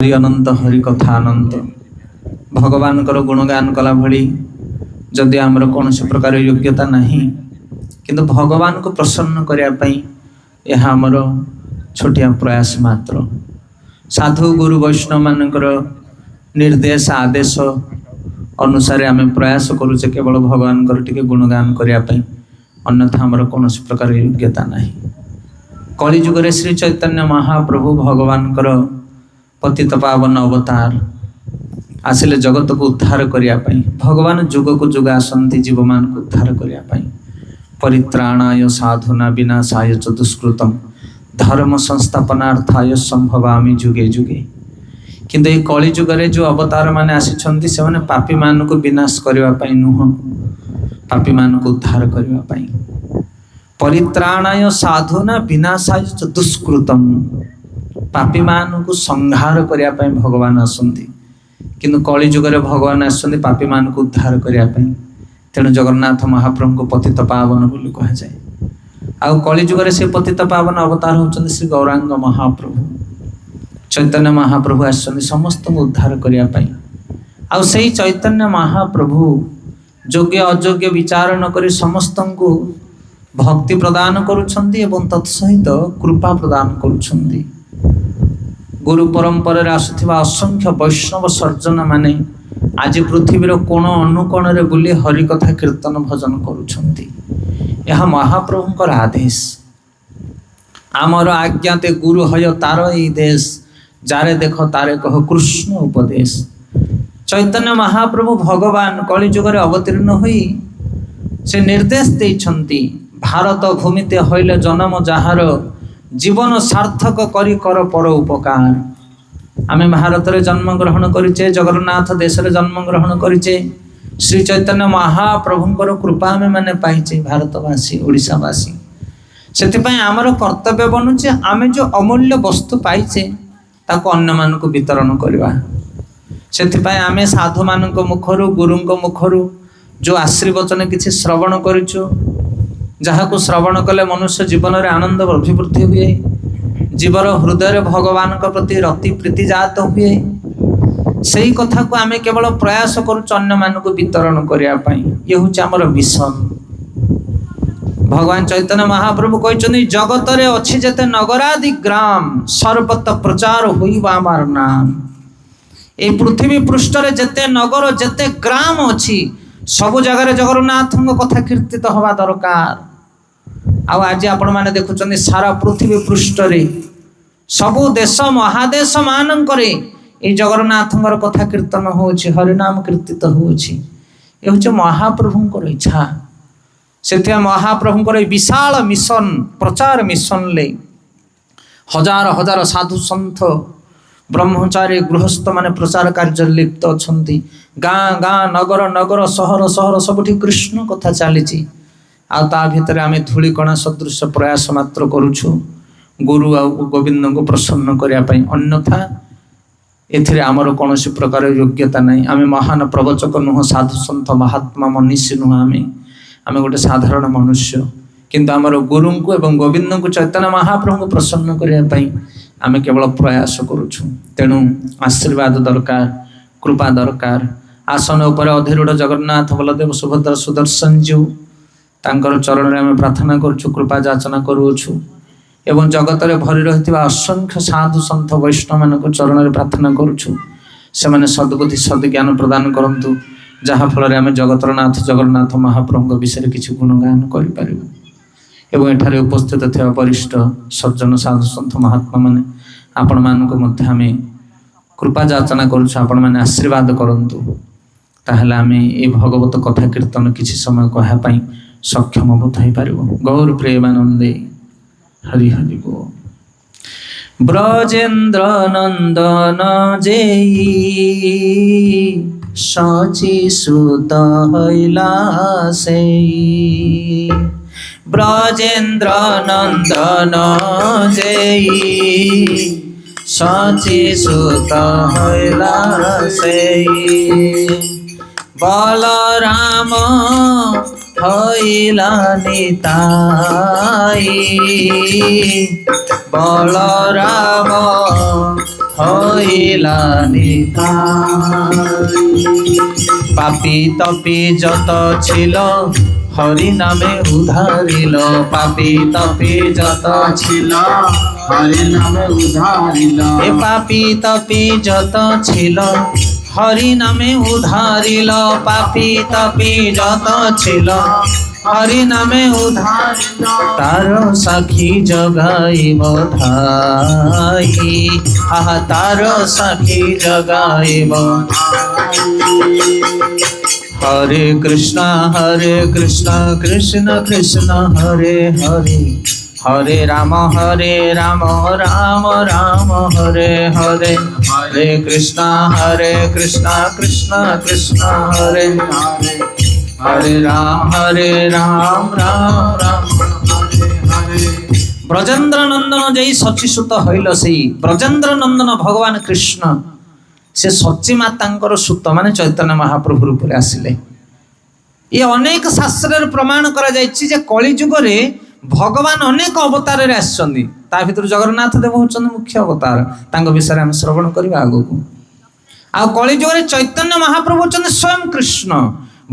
हरि अनंत हरि कथा अनंत भगवान गुणगान कला भली जदि आमर कौन प्रकार योग्यता नहीं किंतु भगवान को प्रसन्न करने यह आमर छोटिया प्रयास मात्र। साधु गुरु वैष्णव मानकर निर्देश आदेश अनुसार आम प्रयास करुचे केवल भगवान टिके गुणगान करने, अन्यथा आमर कौन प्रकार योग्यता नहीं। कलि जुगरे श्री चैतन्य महाप्रभु भगवान पतित पावन अवतार आसिले जगत को उद्धार करने। भगवान जुग को जुग आसंती जीव मान को उद्धार करने। परित्राणाय साधुना विनाशाय च दुष्कृतम धर्म संस्थापनार्थाय संभवामि जुगे जुगे। किंतु ये कलि जुगरे जो अवतार माने आसिछंती से माने पापी मान को विनाश करने नुह, पापी मान को उद्धार करने। परित्राणाय साधुना विनाशाय च दुष्कृतम, पापी मान को संहार करने भगवान आसंती, किंतु कलि जुगरे भगवान आसंती पापी मान को उद्धार करने। तेणु जगन्नाथ महाप्रभु को पतित पावन बोली कहा जाए। आउ कलि जुगरे से पतित पावन अवतार होचंदी श्री गौरांग महाप्रभु। चैतन्य महाप्रभु आसंती समस्त को उद्धार करने। आउ सही चैतन्य महाप्रभु योग्य अयोग्य विचार न करी समस्त को भक्ति प्रदान करुछंती एवं तत्सहित कृपा प्रदान करुछंती। गुरु परंपरा आसुथिबा असंख्य वैष्णव सर्जन माने आज पृथ्वीर कोण अनुकोण रे बुली हरि कथा कीर्तन भजन करुछंती। यह महाप्रभुंकर आदेश। आमर आज्ञाते गुरु हय तार ई देश, जारे देख तारे कह कृष्ण उपदेश। चैतन्य महाप्रभु भगवान कलि जुगरे अवतीर्ण होई से निर्देश देइछंती, भारत भूमिते हइले जन्म जहार जीवन सार्थक करी कर पर उपकार। आमे भारत रे जन्म ग्रहण करिचे, जगन्नाथ देश रे जन्म ग्रहण करिचे, श्री चैतन्य महाप्रभुंकर कृपा आमे माने पाइचे भारतवासी ओडिशावासी। सेतिपय आमर कर्तव्य बनुचे आमे जो अमूल्य वस्तु पाइचे ताको अन्य मानक वितरण करवा। सेतिपय आमे साधु मानक मुखरु गुरुंक मुखरु जो आशीर्वचन किछि श्रवण करिछु, जहाँ को श्रवण कले मनुष्य जीवन में आनंद अभिवृद्धि हुए, जीवर हृदय भगवान के प्रति रति प्रीति जात हुए। सही कथा को आमे केवल प्रयास करुच अन्य मान को वितरण करने। ये हूँ आमर मिशन। भगवान चैतन्य महाप्रभु कहते जगत रे अच्छी जेते नगरादि ग्राम सर्वत प्रचार होइबा आमार नाम। ए पृथ्वी पृष्ठ रे जेते नगर जेते ग्राम अच्छी सबु जगह जगन्नाथ कथा कीर्तित हवा दरकार। आउ आज आपण माने देखुचंदी सारा पृथ्वी पृष्ठ रे सबु देश महादेश मानकर ये जगन्नाथंकर कथा कीर्तन होछि, हरिनाम कीर्तित होछि। ये होछि महाप्रभुंकर इच्छा। सेते महाप्रभुंकर विशाल मिशन प्रचार मिशन ले हजार हजार साधु संत ब्रह्मचारी गृहस्थ माने प्रचार कार्य लिप्त अछंती। गाँ गाँ नगर नगर सहर सहर सबुठी कृष्ण कथा चलीची। आ ता भितर आमे धूलिकणा सदृश प्रयास मात्र करुछु गुरु आ गोविंद को प्रसन्न करने पाई। अन्यथा एथिरे आमर कौन प्रकार योग्यता नहीं। आमे महान प्रवचक नुह, साधु संत महात्मा मनीषी नुह। आमे गोटे साधारण मनुष्य, किंतु आमर गुरु को एवं गोविंद को चैतन्य महाप्रभु को प्रसन्न करने पाई आमे केवल प्रयास करुछु। तेणु आशीर्वाद दरकार, कृपा दरकार। आसन उपर अधीरूढ़ जगन्नाथ बलदेव सुभद्रा सुदर्शन जीव तांकर चरण में आम प्रार्थना करुछु, कृपा याचना करुछु। एवं जगत रे भरी रहिथिबा असंख्य साधु संत वैष्णव मान चरण में प्रार्थना करुछु, से माने सद्बुद्धि सद्ज्ञान प्रदान करंतु, जहाँ फल आम जगतर नाथ जगन्नाथ महाप्रभु विषय किसी गुणगान करें। एवं एठारे उपस्थित थे वरिष्ठ सज्जन साधु संत महात्मा माने आपण मानक मध्य आमे कृपा याचना करुछु, आपण माने आशीर्वाद करंतु। ताहले आमे ए भगवत कथा कीर्तन किसी समय कहवाई सक्षम बोध हो पार। गौर प्रेमानंदे हरि हरि गो। ब्रजेन्द्र नंदन जेई सची सुत हइला सेई। ब्रजेन्द्र नंदन जेई सची सुत हइला सेई। बलराम हइला निताई। बलराम হইলা নিতাই। পাপি তপি যত ছিল হরি নামে উধারিল, পাপি তপি যত ছিল হরি নামে উধারিল। এ পাপি তপি যত ছিল হরি নামে উধারিল, পাপি তপি যত ছিল হরি নামে উধারিল। তার সাক্ষী জগাইব ধাই, আহা তার সাক্ষী জগাইব। হরে কৃষ্ণ কৃষ্ণ কৃষ্ণ হরে হরে, হরে রাম রাম রাম হরে হরে। হরে কৃষ্ণ কৃষ্ণ কৃষ্ণ হরে হরে, হরে রাম রাম রাম হরে। ব্রজেন্দ্র নন্দন যেই সচিসুত হইল, সেই ব্রজেন্দ্র নন্দন ভগবান কৃষ্ণ সে সচী মাতাঙ্কর সুତ মানে চৈতন্য মহাপ্রভু রূপে আসিলে। এ অনেক শাস্ত্রের প্রমাণ করা যাইছি যে কলি যুগরে ভগবান অনেক অবতারের আসছেন। তা ভিতর জগন্নাথ দেব হচ্ছেন মুখ্য অবতার, তাঙ্ক বিষয়ে আমি শ্রবণ করিবা আগুকু। আর কলি যুগরে চৈতন্য মহাপ্রভু হচ্ছেন স্বয়ং কৃষ্ণ।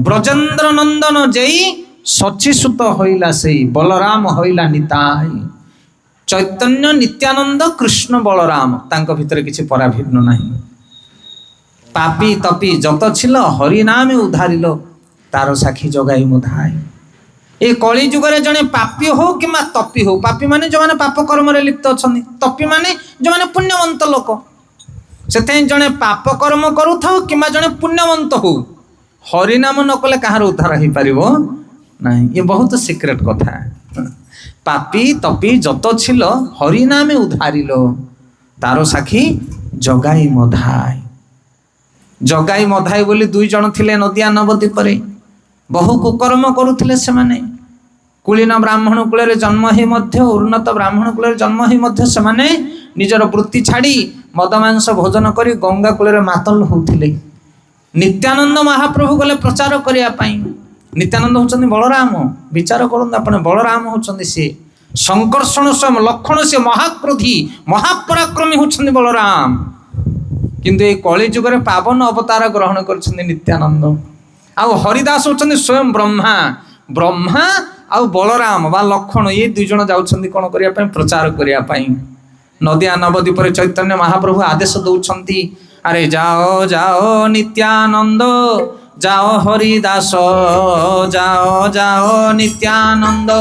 ব্রজেন্দ্র নন্দন যেই সচিসুত হইলা, সেই বলরাম হইলা নিতাই। চৈতন্য নিত্যানন্দ কৃষ্ণ বলরাম, তাঙ্ক ভিতরে কিছু পরাভিন্ন ନାହିଁ। পাপি তপি যত ছিল হরি নামে উদ্ধারিল, তার সাক্ষী জগাই মুধাই। এই কলি যুগরে জনে পাপী হো কিংবা তপি হো, পাপী মানে যে পাপ কর্মরে লিপ্ত অছন্তি, তপি মানে যে পুণ্যবন্ত লোক। সেথাই জনে পাপ কর্ম করুথাও কিংবা জনে পুণ্যবন্ত হো, হরিনাম ন কলে কাহার উদ্ধার হই পারিব নাই। এ বহুত সিক্রেট কথা। পাপী তপি যত ছিল হরিনামে উদ্ধারিল, তার সাক্ষী জগাই মধাই। জগাই মধাই বলি দুই জন ଥିଲେ নদিଆ ନବଦ୍ୱୀପରେ। ବହୁ କୁକର୍ମ କରୁଥିଲେ ସେମାନେ। କୁଳୀନ ବ୍ରାହ୍ମଣ କୂଳରେ ଜନ୍ମ ହେଇ ମଧ୍ୟ, ଉନ୍ନତ ବ୍ରାହ୍ମଣ କୂଳରେ ଜନ୍ମ ହେଇ ମଧ୍ୟ ସେମାନେ ନିଜର ବୃତ୍ତି ଛାଡ଼ି ମଦ ମାଂସ ଭୋଜନ କରି ଗଙ୍ଗା କୂଳରେ ମାତଲ ହେଉଥିଲେ। ନିତ୍ୟାନନ୍ଦ ମହାପ୍ରଭୁ ଗଲେ ପ୍ରଚାର କରିବା ପାଇଁ। ନିତ୍ୟାନନ୍ଦ ହେଉଛନ୍ତି ବଳରାମ। ବିଚାର କରନ୍ତୁ ଆପଣ, ବଳରାମ ହେଉଛନ୍ତି ସିଏ ଶଙ୍କର୍ଷଣ ସ୍ୱୟଂ, ଲକ୍ଷଣ ସିଏ ମହାକ୍ରୋଧୀ ମହାପରାକ୍ରମୀ ହେଉଛନ୍ତି ବଳରାମ। କିନ୍ତୁ এই କଳି ଯୁଗରେ ପାବନ ଅବତାର ଗ୍ରହଣ କରିଛନ୍ତି ନିତ୍ୟାନନ୍ଦ। ଆଉ ହରିଦାସ ହେଉଛନ୍ତି ସ୍ୱୟଂ ବ୍ରହ୍ମା। ବ୍ରହ୍ମା ଆଉ ବଳରାମ ବା ଲକ୍ଷଣ, ଏ ଦୁଇ ଜଣ ଯାଉଛନ୍ତି କ'ଣ କରିବା ପାଇଁ? ପ୍ରଚାର କରିବା ପାଇଁ। ନଦିଆ ନବଦ୍ୱୀପରେ ଚୈତନ୍ୟ ମହାପ୍ରଭୁ ଆଦେଶ ଦଉଛନ୍ତି, ଆରେ ଯାଅ ଯାଅ ନିତ୍ୟାନନ୍ଦ, ଯାଅ ହରିଦାସ, ଯାଅ ଯାଅ ନିତ୍ୟାନନ୍ଦ,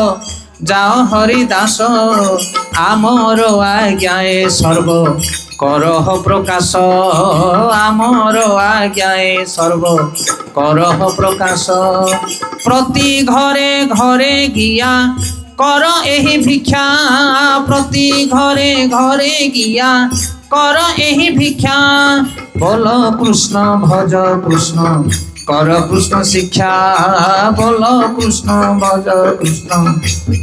ଯାଅ ହରିଦାସ, ଆମର ଆଜ୍ଞା ଏ ସର୍ବ করহ প্রকাশ, আমার আজ্ঞায় সর্ব করহ প্রকাশ। প্রতি ঘরে ঘরে গিয়া কর এহি ভিক্ষা, প্রতি ঘরে ঘরে গিয়া কর এহি ভিক্ষা। বল কৃষ্ণ ভজ কৃষ্ণ, কর কৃষ্ণ শিক্ষা, বল কৃষ্ণ ভজ কৃষ্ণ,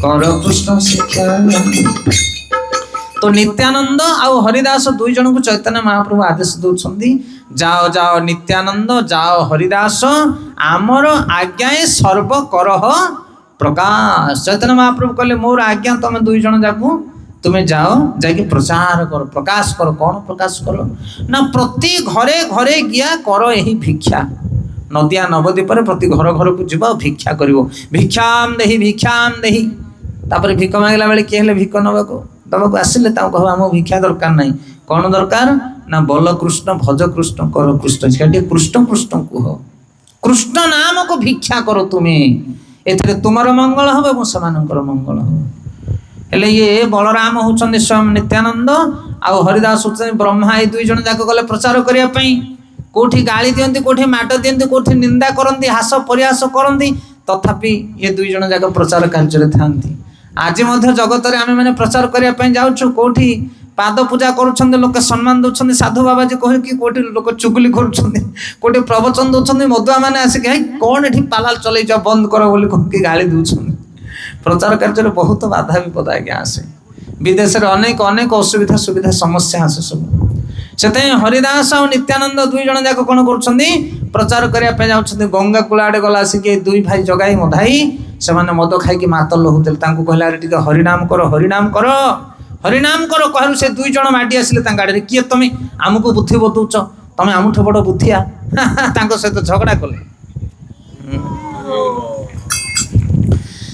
কর কৃষ্ণ শিক্ষা। তো নিত্যানন্দ ଆଉ ହରିଦାସ ଦୁଇ ଜଣଙ୍କୁ ଚୈତନ୍ୟ ମହାପ୍ରଭୁ ଆଦେଶ ଦଉଛନ୍ତି, ଯାଅ ଯାଅ ନିତ୍ୟାନନ୍ଦ, ଯାଅ ହରିଦାସ, ଆମର ଆଜ୍ଞାଏ ସର୍ବ କରହ ପ୍ରକାଶ। ଚୈତନ୍ୟ ମହାପ୍ରଭୁ କହିଲେ ମୋର ଆଜ୍ଞା ତମେ ଦୁଇ ଜଣ ଯାକୁ ତୁମେ ଯାଅ, ଯାଇକି ପ୍ରଚାର କର, ପ୍ରକାଶ କର। କ'ଣ ପ୍ରକାଶ କର ନା ପ୍ରତି ଘରେ ଘରେ ଗିଆ କର ଏହି ଭିକ୍ଷା। ନଦିଆ ନବଦ୍ୱୀପରେ ପ୍ରତି ଘର ଘରକୁ ଯିବ ଆଉ ଭିକ୍ଷା କରିବ। ଭିକ୍ଷାମ ଦେହି ଭିକ୍ଷାମ ଦେହି। ତାପରେ ଭିକ ମାଗିଲା ବେଳେ କିଏ ହେଲେ ଭିକ ନେବାକୁ ଦବାକୁ ଆସିଲେ ତାଙ୍କୁ କହିବ ଆମକୁ ଭିକ୍ଷା ଦରକାର ନାହିଁ। କ'ଣ ଦରକାର ନା ବଲ କୃଷ୍ଣ ଭଜ କୃଷ୍ଣ କର କୃଷ୍ଣ। ଟିକେ କୃଷ୍ଣ କୃଷ୍ଣ କୁହ, କୃଷ୍ଣ ନାମକୁ ଭିକ୍ଷା କର ତୁମେ, ଏଥିରେ ତୁମର ମଙ୍ଗଳ ହେବ ଏବଂ ସେମାନଙ୍କର ମଙ୍ଗଳ ହେବ। ହେଲେ ଇଏ ବଳରାମ ହେଉଛନ୍ତି ସ୍ୱୟଂ ନିତ୍ୟାନନ୍ଦ, ଆଉ ହରିଦାସ ହେଉଛନ୍ତି ବ୍ରହ୍ମା। ଏଇ ଦୁଇ ଜଣ ଯାକ ଗଲେ ପ୍ରଚାର କରିବା ପାଇଁ। କୋଉଠି ଗାଳି ଦିଅନ୍ତି, କୋଉଠି ମାଡ଼ ଦିଅନ୍ତି, କୋଉଠି ନିନ୍ଦା କରନ୍ତି, ହାସ ପରିହାସ କରନ୍ତି, ତଥାପି ଏ ଦୁଇ ଜଣ ଯାକ ପ୍ରଚାର କାର୍ଯ୍ୟରେ ଥାନ୍ତି। ଆଜି ମଧ୍ୟ ଜଗତରେ ଆମେ ମାନେ ପ୍ରଚାର କରିବା ପାଇଁ ଯାଉଛୁ, କୋଉଠି ପାଦ ପୂଜା କରୁଛନ୍ତି, ଲୋକେ ସମ୍ମାନ ଦେଉଛନ୍ତି, ସାଧୁ ବାବାଜୀ କହିକି, କୋଉଠି ଲୋକ ଚୁଗୁଲି କରୁଛନ୍ତି, କୋଉଠି ପ୍ରବଚନ ଦେଉଛନ୍ତି, ମଦୁଆ ମାନେ ଆସିକି ହେଇ କ'ଣ ଏଠି ପାଲାଲ ଚଲେଇଛ ବନ୍ଦ କର ବୋଲି କହିକି ଗାଳି ଦେଉଛନ୍ତି। ପ୍ରଚାର କାର୍ଯ୍ୟରେ ବହୁତ ବାଧା ବିପଦ ଆଜ୍ଞା ଆସେ। ବିଦେଶରେ ଅନେକ ଅନେକ ଅସୁବିଧା ସୁବିଧା ସମସ୍ୟା ଆସେ ସବୁ। ସେଥିପାଇଁ ହରିଦାସ ଆଉ ନିତ୍ୟାନନ୍ଦ ଦୁଇ ଜଣ ଯାକ କ'ଣ କରୁଛନ୍ତି? ପ୍ରଚାର କରିବା ପାଇଁ ଯାଉଛନ୍ତି। ଗଙ୍ଗା କୂଳ ଆଡ଼େ ଗଲା ଆସିକି ଦୁଇ ଭାଇ ଜଗାଇ ମଧାଇ ସେମାନେ ମଦ ଖାଇକି ମାତଲ ହେଉଥିଲେ। ତାଙ୍କୁ କହିଲା ଆରେ ଟିକେ ହରିନାମ କର, ହରିନାମ କର। हरिनाम कर कहू से दुई जन माडी आसिले गाड़ी किए तुम आमको बुद्धि बतौच तुम आमठ बड़ बुद्धिया सहित झगड़ा कले।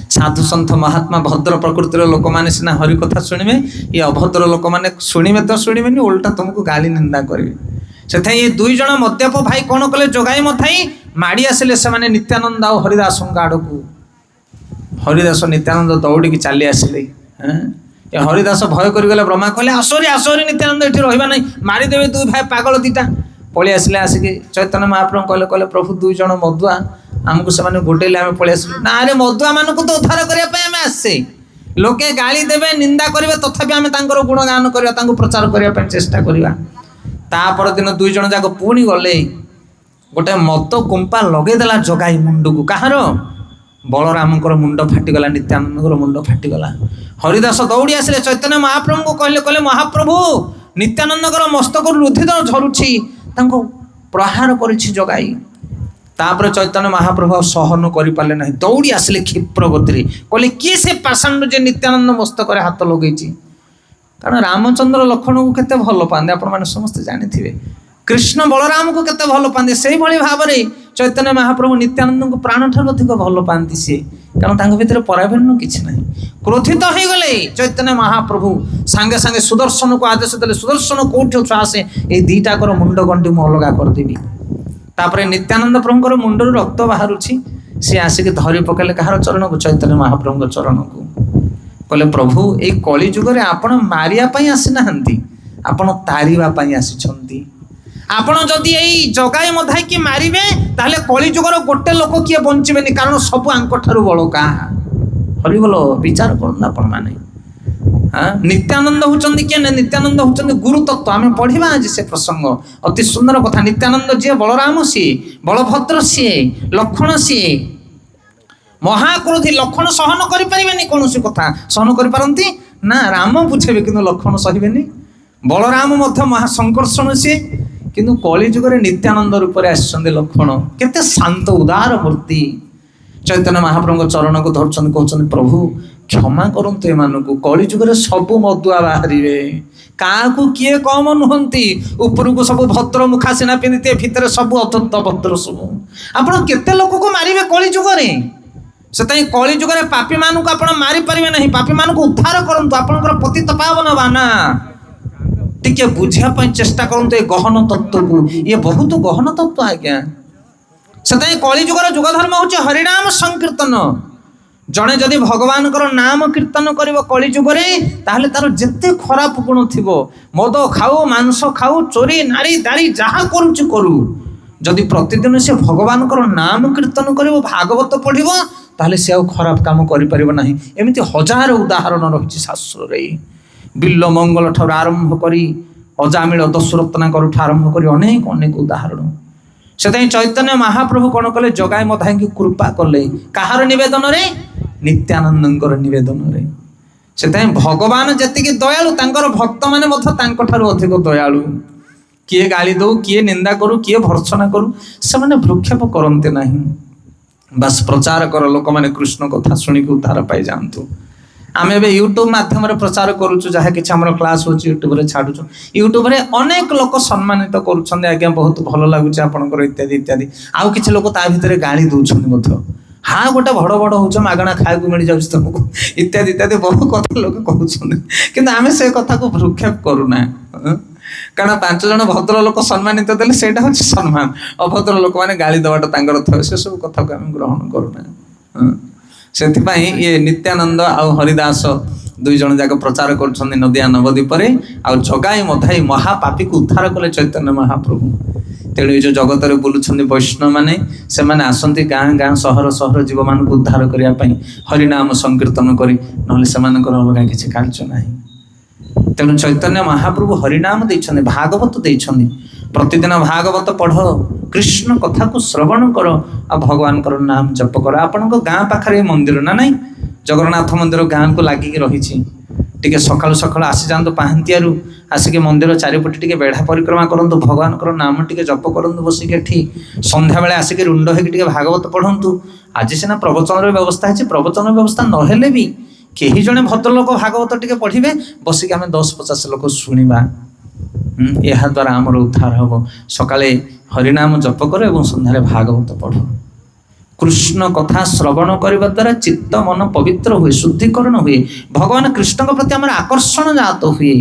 साधु सन्थ महात्मा भद्र प्रकृतिर लोक मैंने सीना हरि कथा शुणे ये अभद्र लोक मैंने शुणे तो शुणे उल्टा तुमको गाली निंदा करेंगे। से ये दुई जन मद्यप भाई कौन कले जगाई मथाई माड़ी आसिले से माने नित्यानंद आ हरिदास आड़ को हरिदास नित्यानंद दौड़ी की चली आसिले। ये हरिदास भय करगले ब्रह्मा कहले आसोरी आसोरी नित्यानंद ये रहा ना मारिदेवे दुई भाई पागल दीटा पलि आसिले आसिके चैतन्य महाप्रभु कहले कहले प्रभु दुई जन मदुआ आमको से गोटेले आम पलि आसिलु ना रे मदुआ मान को तो उद्धार करने आम आसे लोके गाली देवे निंदा करेंगे तथापि आम गुणगान करवा प्रचार करने चेष्टा करवा। तापर दिन दुई जन जाक पुणी गले गोटे मत कुंपा लगेदेला जगाई मुंड को कहार बलराम मुंड फाटीगला नित्यानंद मुंड फाटीगला। हरिदास दौड़ी आसिले चैतन्य महाप्रभु को कहले कहले महाप्रभु नित्यानंद मस्तक रुधिर झरुछि प्रहार करिछि जगाई। तापर चैतन्य महाप्रभु सहन करि पाले नहीं दौड़ी आसिले क्षिप्र गति कहले किए से पाषांड जे नित्यानंद मस्तक हाथ लगेछि कारण रामचंद्र लक्ष्मण को केते भल पाते आपण माने समस्त जानिथिबे कृष्ण बलराम को केते भल पाते से भली भाव में चैतन्य महाप्रभु नित्यानंद को प्राण ठार अधिक भल पाती सी कारण तांग भितर पराभिन्न किछि नहीं। क्रोधित हो गले चैतन्य महाप्रभु सांगे सांगे सुदर्शन को आदेश देले सुदर्शन कोठी आसे ए दीटा कर मुंड गंडी मु अलगा कर देबी। तापर नित्यानंद प्रभुଙ୍କର मुंडर रक्त बाहरुछि से आसिक धरी पकेले कहार चरण को चैतन्य महाप्रभु चरण को कहले प्रभु ए कली जुग रे आपण मारिया पई आसी नाहंती आपण तारिबा पई आसीछंती आपण जदि एई जगाई मधाई की मारिबे ताले कली जुगर गोटे लोक किए बंचिबेनी कारण सब आंक ठारू बळका हरि बोलो विचार करन आपण माने। नित्यानंद होचंदी के नित्यानंद होचंदी गुरु तत्व आमे पढ़िबा आज से प्रसंग अति सुंदर कथा। नित्यानंद जे बलराम सी बलभद्र सी लक्ष्मण सी महाक्रोधी लक्ष्मण सहन करि परिबेनी कौन सी कथा सहन करि पारंती ना राम बुझेबे किंतु लक्ष्मण सहिबेनी बलराम मध्य महासंकर्षण सी किंतु कली जुग रे नित्यानंद रूप रे आछंदे लक्ष्मण केते शांत उदार मूर्ति चैतन्य महाप्रभु चरण को धरछन कहछन प्रभु क्षमा करंतु एमानकु कली जुग रे सब मदुआ बाहरिबे काकू किए कम नुहंती ऊपर को सब भद्र मुखा सेना पिंदिते भितर सब अतत्त भद्र सब आपण केते लोक को मारिबे कली जुग रे से कली जुग रे पापी मानू को आपण मारि परिबे नहीं पापी मानू को उद्धार करंतु आपनकर पतित पावन बाना टिके बुझिया पई चेष्टा करंतु ए गहन तत्व को ये बहुत गहन तत्व आज्ञा से कली जुग रे जुग धर्म होचे हरिनाम संकीर्तन जड़े जदि भगवान नाम कीर्तन कर कली जुग ताहले तार जेते खराब गुण थिबो मद खाऊ मांस खाऊ चोरी नारी दारी जहाँ करुच करू जदि प्रतिदिन से भगवान नाम कीर्तन कर भागवत पढ़िबो ताहले से खराब काम करि परिबो नाही। एमिति हजार उदाहरण रही शास्त्र रे बिल्ल मंगल ठार आरंभ करी अजामिल दशरत्नाकर आरंभ करी अनेक अनेक उदाहरण से चैतन्य महाप्रभु कौन कले जगाई मधाई की कृपा कले कहार निवेदन रे नित्यानंदर निवेदन रे से भगवान जी दयालु तांकर भक्त माने अधिक दयालु किए गाली दो किए निंदा करू किए भर्सना करू से माने भ्रूक्षेप करते नहीं बस प्रचार कर लोक माने कृष्ण कथा शुणिक उद्धार पाई जातु। आम ए यूट्यूब माध्यम प्रचार करुचु जहाँ कि क्लास हो यूट्यूब छाड़ू यूट्यूब अनेक लोक सम्मानित करुँच आज्ञा बहुत भल लगुच आपंकर इत्यादि इत्यादि आउ कि लोक ता भर गाड़ी दौरान हाँ गोटे बड़ बड़ हो मागणा खाया मिल जाऊँ तुमको इत्यादि इत्यादि बहुत कथा लोग कहते कि आम से कथा को भ्रूक्षेप करूना कारण 5 जन भद्र लोक सम्मानित देले सेटा हूँ सम्मान अभद्र लोक मैंने गाड़ी दबाटा थे से सब कथा को आम ग्रहण करूना। से ये नित्यानंद आउ हरिदास दुई जन जाक प्रचार कर नदिया नवद्वीप आउ जगाई मधाई महापापी को उद्धार कले चैतन्य महाप्रभु। तेणु ये जो जगत में बुलूं वैष्णव मैंने से आसती गाँ गाँ सहर सहर जीव मान उद्धार करने हरिनाम संकीर्तन करी से अलग किसी कार्य ना। तेणु चैतन्य महाप्रभु हरिनाम देइछन्ति भागवत देइछन्ति प्रतिदिन भागवत पढ़ कृष्ण कथा को श्रवण कर आ भगवान नाम जप कर। आपण गाँ पाखे मंदिर ना नहीं जगन्नाथ मंदिर गाँ को लगिकी रही टे सकालू सकालू आसी जातु पाहांतियारू आसिक मंदिर चारिपटे टे बेढ़ा परिक्रमा करूँ भगवान नाम टे जप करूँ बसिक संध्या बेले आसिक रुंड होगी भागवत पढ़ंतु। आज सीना प्रवचन व्यवस्था है प्रवचन व्यवस्था नहेले भी କେହି ଜଣେ ଭଦ୍ରଲୋକ ଭାଗବତ ଟିକେ ପଢ଼ିବେ, ବସିକି ଆମେ 10-50 ଲୋକ ଶୁଣିବା। ଏହା ଦ୍ୱାରା ଆମର ଉଦ୍ଧାର ହେବ। ସକାଳେ ହରିନାମ ଜପ କର ଏବଂ ସନ୍ଧ୍ୟାରେ ଭାଗବତ ପଢ଼। କୃଷ୍ଣ କଥା ଶ୍ରବଣ କରିବା ଦ୍ୱାରା ଚିତ୍ତ ମନ ପବିତ୍ର ହୁଏ, ଶୁଦ୍ଧିକରଣ ହୁଏ, ଭଗବାନ କୃଷ୍ଣଙ୍କ ପ୍ରତି ଆମର ଆକର୍ଷଣ ଜାତ ହୁଏ।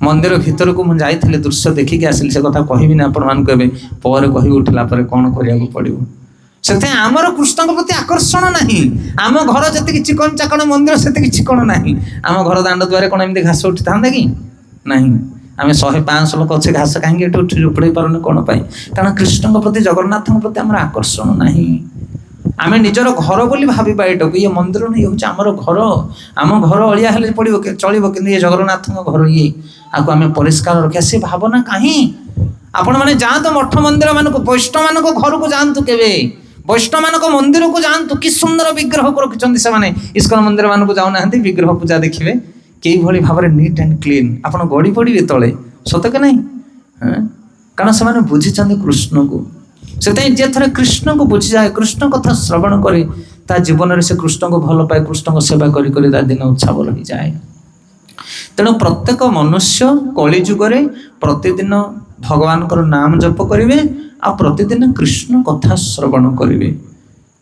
ମନ୍ଦିର ଭିତରକୁ ମୁଁ ଯାଇଥିଲି, ଦୃଶ୍ୟ ଦେଖିକି ଆସିଲି, ସେ କଥା କହିବିନି ଆପଣମାନଙ୍କୁ ଏବେ, ପରେ କହିବି ଉଠିଲା ପରେ କ'ଣ କରିବାକୁ ପଡ଼ିବ। ସେଥିପାଇଁ ଆମର କୃଷ୍ଣଙ୍କ ପ୍ରତି ଆକର୍ଷଣ ନାହିଁ। ଆମ ଘର ଯେତିକି ଚିକଣ ଚାକଣ, ମନ୍ଦିର ସେତିକି ଚିକଣ ନାହିଁ। ଆମ ଘର ଦାଣ୍ଡ ଦୁଆରେ କ'ଣ ଏମିତି ଘାସ ଉଠିଥାନ୍ତା କି? ନାହିଁ। ଆମେ 100-500 ଲୋକ ଅଛେ, ଘାସ କାହିଁକି ଏଠି ଉଠେଇ ପାରୁନି କ'ଣ ପାଇଁ? କାରଣ କୃଷ୍ଣଙ୍କ ପ୍ରତି, ଜଗନ୍ନାଥଙ୍କ ପ୍ରତି ଆମର ଆକର୍ଷଣ ନାହିଁ। ଆମେ ନିଜର ଘର ବୋଲି ଭାବିବା ଏଇଟାକୁ, ଇଏ ମନ୍ଦିର ନୁହେଁ, ଇଏ ହେଉଛି ଆମର ଘର। ଆମ ଘର ଅଳିଆ ହେଲେ ପଡ଼ିବ ଚଳିବ, କିନ୍ତୁ ଇଏ ଜଗନ୍ନାଥଙ୍କ ଘର, ଇଏ ଆକୁ ଆମେ ପରିଷ୍କାର ରଖିବା, ସେ ଭାବନା କାହିଁ? ଆପଣମାନେ ଯାଆନ୍ତୁ ମଠ ମନ୍ଦିର ମାନଙ୍କୁ, ବୈଷ୍ଣବମାନଙ୍କ ଘରକୁ ଯାଆନ୍ତୁ, କେବେ ବୈଷ୍ଣବମାନଙ୍କ ମନ୍ଦିରକୁ ଯାଆନ୍ତୁ, କି ସୁନ୍ଦର ବିଗ୍ରହ ରଖିଛନ୍ତି ସେମାନେ। ଇସ୍କନ ମନ୍ଦିର ମାନଙ୍କୁ ଯାଉନାହାନ୍ତି, ବିଗ୍ରହ ପୂଜା ଦେଖିବେ କିଭଳି ଭାବରେ ନିଟ୍ ଆଣ୍ଡ କ୍ଲିନ୍, ଆପଣ ଗଡ଼ି ପଡ଼ିବେ ତଳେ, ସତ କି ନାହିଁ? କାରଣ ସେମାନେ ବୁଝିଛନ୍ତି କୃଷ୍ଣକୁ। ସେଥିପାଇଁ ଯିଏ ଥରେ କୃଷ୍ଣକୁ ବୁଝିଯାଏ, କୃଷ୍ଣ କଥା ଶ୍ରବଣ କରେ, ତା ଜୀବନରେ ସେ କୃଷ୍ଣଙ୍କୁ ଭଲ ପାଏ, କୃଷ୍ଣଙ୍କ ସେବା କରି କରି ତା ଦିନ ଉତ୍ସବ ହେଇଯାଏ। ତେଣୁ ପ୍ରତ୍ୟେକ ମନୁଷ୍ୟ କଳି ଯୁଗରେ ପ୍ରତିଦିନ ଭଗବାନଙ୍କର ନାମ ଜପ କରିବେ ଆଉ ପ୍ରତିଦିନ କୃଷ୍ଣ କଥା ଶ୍ରବଣ କରିବେ,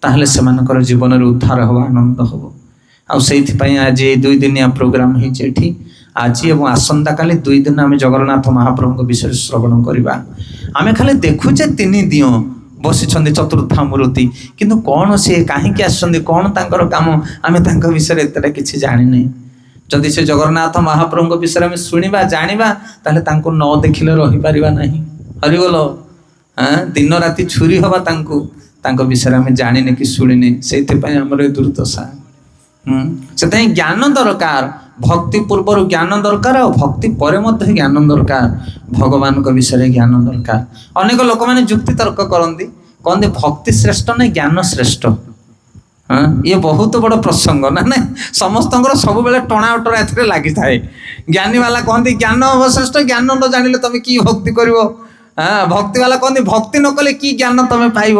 ତାହେଲେ ସେମାନଙ୍କର ଜୀବନରେ ଉଦ୍ଧାର ହେବ, ଆନନ୍ଦ ହେବ। ଆଉ ସେଇଥିପାଇଁ ଆଜି ଏଇ 2 ଦିନିଆ ପ୍ରୋଗ୍ରାମ ହେଇଛି ଏଠି। ଆଜି ଏବଂ ଆସନ୍ତାକାଲି 2 ଦିନ ଆମେ ଜଗନ୍ନାଥ ମହାପ୍ରଭୁଙ୍କ ବିଷୟରେ ଶ୍ରବଣ କରିବା। ଆମେ ଖାଲି ଦେଖୁଛେ 3 ଦିନ ବସିଛନ୍ତି ଚତୁର୍ଦ୍ଧାମୂର୍ତ୍ତି, କିନ୍ତୁ କ'ଣ ସିଏ କାହିଁକି ଆସିଛନ୍ତି, କ'ଣ ତାଙ୍କର କାମ, ଆମେ ତାଙ୍କ ବିଷୟରେ ଏତେଟା କିଛି ଜାଣିନେ। ଯଦି ସେ ଜଗନ୍ନାଥ ମହାପ୍ରଭୁଙ୍କ ବିଷୟରେ ଆମେ ଶୁଣିବା, ଜାଣିବା, ତାହେଲେ ତାଙ୍କୁ ନ ଦେଖିଲେ ରହିପାରିବା ନାହିଁ। ହରିବୋଲ। ଦିନ ରାତି ଛୁରୀ ହବା ତାଙ୍କୁ, ତାଙ୍କ ବିଷୟରେ ଆମେ ଜାଣିନେ କି ଶୁଣିନେ, ସେଇଥିପାଇଁ ଆମର ଏ ଦୁର୍ଦ୍ଦଶା। ସେଥିପାଇଁ ଜ୍ଞାନ ଦରକାର, ଭକ୍ତି ପୂର୍ବରୁ ଜ୍ଞାନ ଦରକାର, ଆଉ ଭକ୍ତି ପରେ ମଧ୍ୟ ଜ୍ଞାନ ଦରକାର, ଭଗବାନଙ୍କ ବିଷୟରେ ଜ୍ଞାନ ଦରକାର। ଅନେକ ଲୋକମାନେ ଯୁକ୍ତି ତର୍କ କରନ୍ତି, କହନ୍ତି ଭକ୍ତି ଶ୍ରେଷ୍ଠ ନାହିଁ, ଜ୍ଞାନ ଶ୍ରେଷ୍ଠ। ଇଏ ବହୁତ ବଡ଼ ପ୍ରସଙ୍ଗ ନା ନାଇଁ? ସମସ୍ତଙ୍କର ସବୁବେଳେ ଟଣା ଅଟରା ଏଥିରେ ଲାଗିଥାଏ। ଜ୍ଞାନୀ ବାଲା କହନ୍ତି ଜ୍ଞାନ ହବ ଶ୍ରେଷ୍ଠ, ଜ୍ଞାନ ନ ଜାଣିଲେ ତମେ କି ଭକ୍ତି କରିବ? ଭକ୍ତି ବାଲା କହନ୍ତି ଭକ୍ତି ନ କଲେ କି ଜ୍ଞାନ ତମେ ପାଇବ?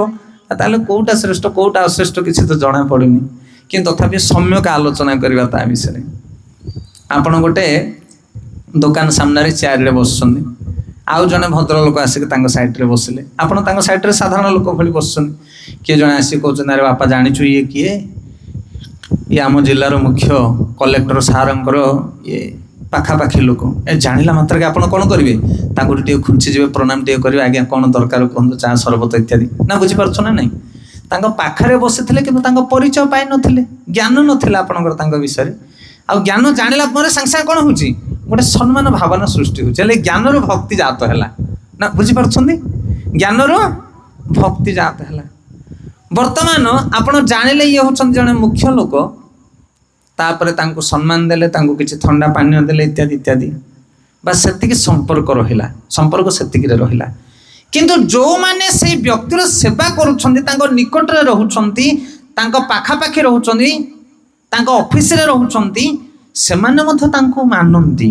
ତାହେଲେ କୋଉଟା ଶ୍ରେଷ୍ଠ କୋଉଟା ଅଶ୍ରେଷ୍ଠ କିଛି ତ ଜଣା ପଡୁନି। କିନ୍ତୁ ତଥାପି ସମ୍ୟକ ଆଲୋଚନା କରିବା ତା ବିଷୟରେ। ଆପଣ ଗୋଟେ ଦୋକାନ ସାମ୍ନାରେ ଚେୟାରରେ ବସୁଛନ୍ତି, ଆଉ ଜଣେ ଭଦ୍ରଲୋକ ଆସିକି ତାଙ୍କ ସାଇଡରେ ବସିଲେ, ଆପଣ ତାଙ୍କ ସାଇଡରେ ସାଧାରଣ ଲୋକ ଭଳି ବସୁଛନ୍ତି। କିଏ ଜଣେ ଆସିକି କହୁଛନ୍ତି, ଆରେ ବାପା ଜାଣିଛୁ ଇଏ କିଏ? ଇଏ ଆମ ଜିଲ୍ଲାର ମୁଖ୍ୟ କଲେକ୍ଟର ସାରଙ୍କର ଇଏ ପାଖାପାଖି ଲୋକ। ଏ ଜାଣିଲା ମାତ୍ରକେ ଆପଣ କ'ଣ କରିବେ? ତାଙ୍କୁ ଟିକେ ଖୁଞ୍ଚିଯିବେ, ପ୍ରଣାମ ଟିକେ କରିବେ, ଆଜ୍ଞା କ'ଣ ଦରକାର କୁହନ୍ତୁ, ଚା ସରବତ ଇତ୍ୟାଦି। ନା ବୁଝିପାରୁଛ ନା ନାଇଁ? ତାଙ୍କ ପାଖରେ ବସିଥିଲେ କିନ୍ତୁ ତାଙ୍କ ପରିଚୟ ପାଇନଥିଲେ, ଜ୍ଞାନ ନଥିଲା ଆପଣଙ୍କର ତାଙ୍କ ବିଷୟରେ। ଆଉ ଜ୍ଞାନ ଜାଣିଲା ପରେ ସାଙ୍ଗେ ସାଙ୍ଗେ କ'ଣ ହେଉଛି? ଗୋଟେ ସମ୍ମାନ ଭାବନା ସୃଷ୍ଟି ହେଉଛି। ହେଲେ ଜ୍ଞାନରୁ ଭକ୍ତି ଜାତ ହେଲା। ନା ବୁଝିପାରୁଛନ୍ତି? ଜ୍ଞାନରୁ ଭକ୍ତି ଜାତ ହେଲା। ବର୍ତ୍ତମାନ ଆପଣ ଜାଣିଲେ ଇଏ ହେଉଛନ୍ତି ଜଣେ ମୁଖ୍ୟ ଲୋକ, ତାପରେ ତାଙ୍କୁ ସମ୍ମାନ ଦେଲେ, ତାଙ୍କୁ କିଛି ଥଣ୍ଡା ପାନୀୟ ଦେଲେ ଇତ୍ୟାଦି ଇତ୍ୟାଦି, ବା ସେତିକି ସମ୍ପର୍କ ରହିଲା, ସମ୍ପର୍କ ସେତିକିରେ ରହିଲା। କିନ୍ତୁ ଯେଉଁମାନେ ସେଇ ବ୍ୟକ୍ତିର ସେବା କରୁଛନ୍ତି, ତାଙ୍କ ନିକଟରେ ରହୁଛନ୍ତି, ତାଙ୍କ ପାଖାପାଖି ରହୁଛନ୍ତି, ତାଙ୍କ ଅଫିସରେ ରହୁଛନ୍ତି, ସେମାନେ ମଧ୍ୟ ତାଙ୍କୁ ମାନନ୍ତି।